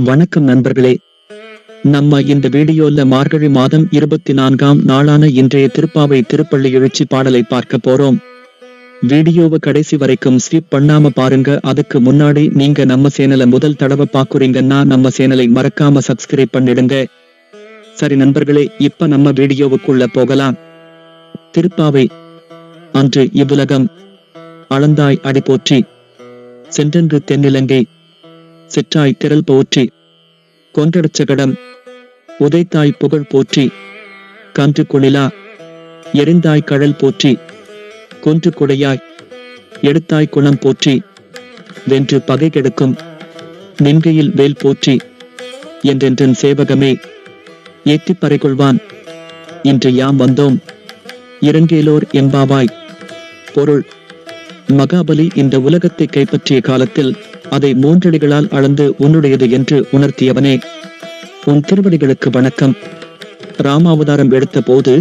வணக்கம் நண்பர்களே. நம்ம இந்த வீடியோல மார்கழி மாதம் 24ஆம் நாளான இன்றைய திருப்பாவை திருப்பள்ளி எழுச்சி பாடலை பார்க்க போறோம். வீடியோவை கடைசி வரைக்கும் ஸ்கிப் பண்ணாம பாருங்க. அதுக்கு முன்னாடி நீங்க நம்ம சேனலை முதல் தடவை பாக்குறீங்கன்னா நம்ம சேனலை மறக்காம சப்ஸ்கிரைப் பண்ணிடுங்க. சரி நண்பர்களே, இப்ப நம்ம வீடியோவுக்குள்ள போகலாம். திருப்பாவை. அன்று இவ்வுலகம் அளந்தாய் அடி போற்றி, சென்றென்று தென்னிலங்கை சிற்றாய் திரள் போற்றி, கொன்றடச்சகடம் உதைத்தாய் புகழ் போற்றி, கன்று குளிலா எரிந்தாய் கழல் போற்றி, கொன்று குடையாய் எடுத்தாய் குணம் போற்றி, வென்று பகை கெடுக்கும் நின்கையில் வேல் போற்றி, என்றென்றன் சேவகமே ஏற்றிப் பறைகொள்வான் இன்று யாம் வந்தோம் இறங்கேலோர் எம்பாவாய். பொருள்: மகாபலி இந்த உலகத்தை கைப்பற்றிய காலத்தில் அதை 3 அடிகளால் அளந்து உன்னுடையது என்று உணர்த்தியவனே, உன் திருவடிகளுக்கு வணக்கம். ராமாவதாரம் எடுத்த போது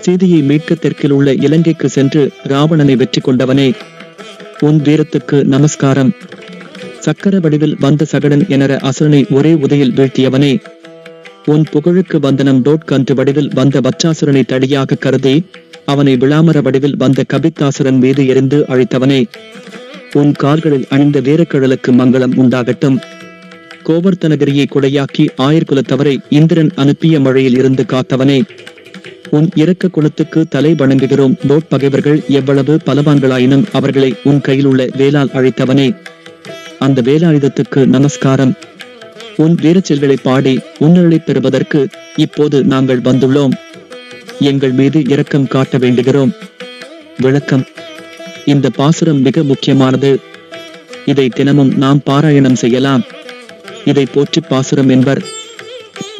சீதையை மீட்க தெற்கில் உள்ள இலங்கைக்கு சென்று ராவணனை வெற்றி கொண்டவனே, உன் வீரத்துக்கு நமஸ்காரம். சக்கர வடிவில் வந்த சகடன் என அசுரனை ஒரே உதையில் வீழ்த்தியவனே, உன் புகழுக்கு வந்தனம். கன்று வடிவில் வந்த வச்சாசுரனை தடியாக கருதி அவனை விளாமர வடிவில் வந்த கபித்தாசுரன் மீது எரிந்து அழித்தவனே, உன் கால்களில் அணிந்த வீரக்கழலுக்கு மங்களம் உண்டாகட்டும். கோவர்த்தனகிரியை குடையாக்கி ஆயர்குலத்தவரை இந்திரன் அனுப்பிய மழையில் இருந்து காத்தவனே, உன் இரக்க குலத்துக்கு தலை வணங்குகிறோம். பகைவர்கள் எவ்வளவு பலவான்களாயினும் அவர்களை உன் கையில் உள்ள வேலால் அழைத்தவனே, அந்த வேலாயுதத்துக்கு நமஸ்காரம். உன் வீரச்செல்களை பாடி உன்னருளை பெறுவதற்கு இப்போது நாங்கள் வந்துள்ளோம். எங்கள் மீது இரக்கம் காட்ட வேண்டுகிறோம். விளக்கம்: இந்த பாசுரம் மிக முக்கியமானது. இதை தினமும் நாம் பாராயணம் செய்யலாம். இதை போற்றி பாசுரம் என்பர்.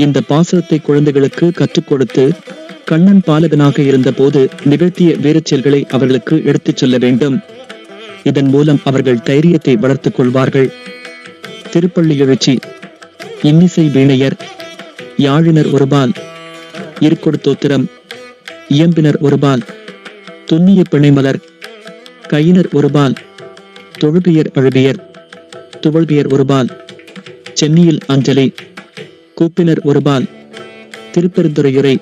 இந்த பாசுரத்தை குழந்தைகளுக்கு கற்றுக் கொடுத்து கண்ணன் பாலகனாக இருந்த போது நிகழ்த்திய வீரச்செயல்களை அவர்களுக்கு எடுத்துச் சொல்ல வேண்டும். இதன் மூலம் அவர்கள் தைரியத்தை வளர்த்துக் கொள்வார்கள். திருப்பள்ளி எழுச்சி. இன்னிசை வீணையர் யாழினர் ஒருபால், இருக்கொடுத்தோத்திரம் இயம்பினர் ஒருபால், துண்ணிய பிணைமலர் கையினர் ஒருபால், தொழுபியர் அழுபியர் துவழ்பியர் ஒருபால், சென்னியில் அஞ்சலி கூப்பினர் ஒருபால், திருப்பெருந்துறையுரை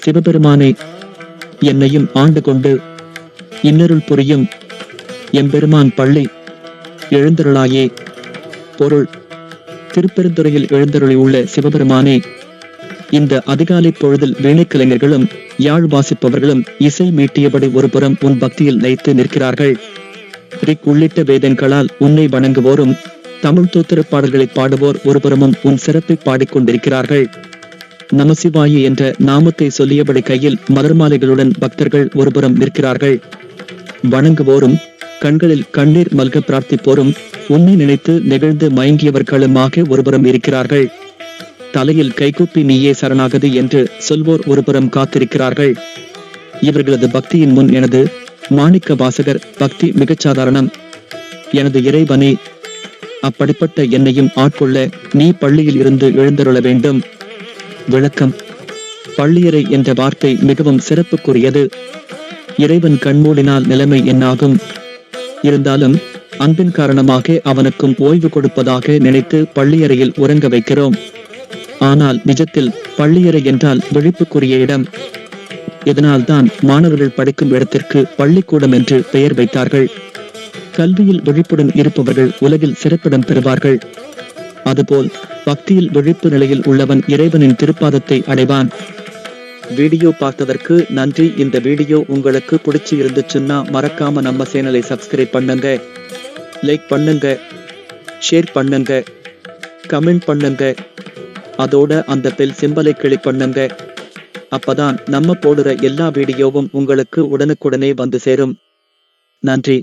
சிவபெருமானே என்னையும் ஆண்டு கொண்டு இன்னருள் புரியும் எம்பெருமான் பள்ளி எழுந்தருளாயே. பொருள்: திருப்பெருந்துறையில் எழுந்தருளி உள்ள சிவபெருமானே, இந்த அதிகாலை பொழுதில் வீணைக்கலைஞர்களும் யாழ் வாசிப்பவர்களும் இசை மீட்டியபடி ஒருபுறம் உன் பக்தியில் லயித்து நிற்கிறார்கள். ரிக் உள்ளிட்ட வேதங்களால் உன்னை வணங்குவோரும் தமிழ் தோத்திர பாடல்களை பாடுவோர் ஒருபுறமும் உன் சிறப்பை பாடிக்கொண்டிருக்கிறார்கள். நமசிவாய என்ற நாமத்தை சொல்லியபடி கையில் மலர்மாலைகளுடன் பக்தர்கள் ஒருபுறம் நிற்கிறார்கள். வணங்குவோரும் கண்களில் கண்ணீர் மல்க பிரார்த்திப்போரும் உன்னை நினைத்து நெகிழ்ந்து மயங்கியவர்களுமாக ஒருபுறம் இருக்கிறார்கள். தலையில் கைகூப்பி நீயே சரணாகதி என்று சொல்வோர் ஒருபுறம் காத்திருக்கிறார்கள். இவர்களது பக்தியின் முன் எனது மாணிக்க வாசகர் பக்தி மிகச்சாதாரணம். எனது இறைவனே, அப்படிப்பட்ட என்னையும் ஆட்கொள்ள நீ பள்ளியில் இருந்து எழுந்தருள வேண்டும். விளக்கம்: பள்ளியறை என்ற வார்த்தை மிகவும் சிறப்புக்குரியது. இறைவன் கண்மூடினால் நிலைமை என்னாகும்? இருந்தாலும் அன்பின் காரணமாக அவனுக்கும் ஓய்வு கொடுப்பதாக நினைத்து பள்ளியறையில் உறங்க வைக்கிறோம். ஆனால் நிஜத்தில் பள்ளியறை என்றால் விழிப்புக்குரிய இடம். இதனால்தான் மாணவர்கள் படிக்கும் இடத்திற்கு பள்ளிக்கூடம் என்று பெயர் வைத்தார்கள். கல்வியில் விழிப்புடன் இருப்பவர்கள் உலகில் சிறப்பிடம் பெறுவார்கள். அதுபோல் பக்தியில் விழிப்பு நிலையில் உள்ளவன் இறைவனின் திருப்பாதத்தை அடைவான். வீடியோ பார்த்ததற்கு நன்றி. இந்த வீடியோ உங்களுக்கு பிடிச்சி இருந்துச்சுன்னா மறக்காம நம்ம சேனலை சப்ஸ்கிரைப் பண்ணுங்க, லைக் பண்ணுங்க, ஷேர் பண்ணுங்க, கமெண்ட் பண்ணுங்க. அதோட அந்த பெல் சிம்பலை கிளிக் பண்ணுங்க. அப்பதான் நம்ம போடுற எல்லா வீடியோவும் உங்களுக்கு உடனுக்குடனே வந்து சேரும். நன்றி.